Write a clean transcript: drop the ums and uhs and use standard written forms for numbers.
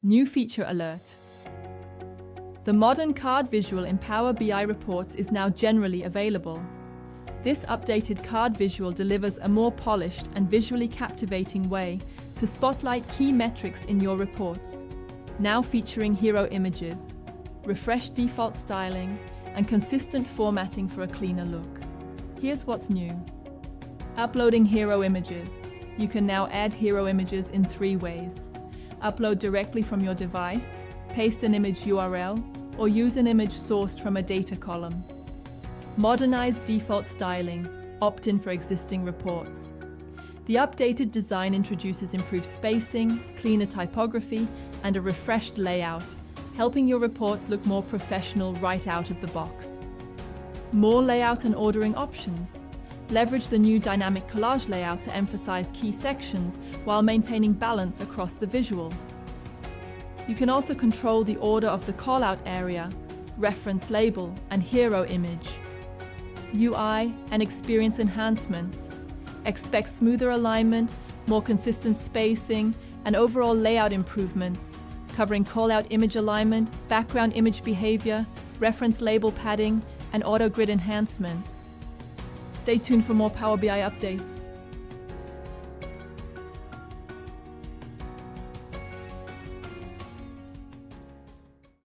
New feature alert. The modern card visual in Power BI reports is now generally available. This updated card visual delivers a more polished and visually captivating way to spotlight key metrics in your reports. Now featuring hero images, refreshed default styling, and consistent formatting for a cleaner look. Here's what's new. Uploading hero images. You can now add hero images in 3 ways. Upload directly from your device, paste an image URL, or use an image sourced from a data column. Modernize default styling. Opt in for existing reports. The updated design introduces improved spacing, cleaner typography, and a refreshed layout, helping your reports look more professional right out of the box. More layout and ordering options. Leverage the new dynamic collage layout to emphasize key sections while maintaining balance across the visual. You can also control the order of the callout area, reference label, and hero image. UI and experience enhancements. Expect smoother alignment, more consistent spacing, and overall layout improvements, covering callout image alignment, background image behavior, reference label padding, and auto grid enhancements. Stay tuned for more Power BI updates.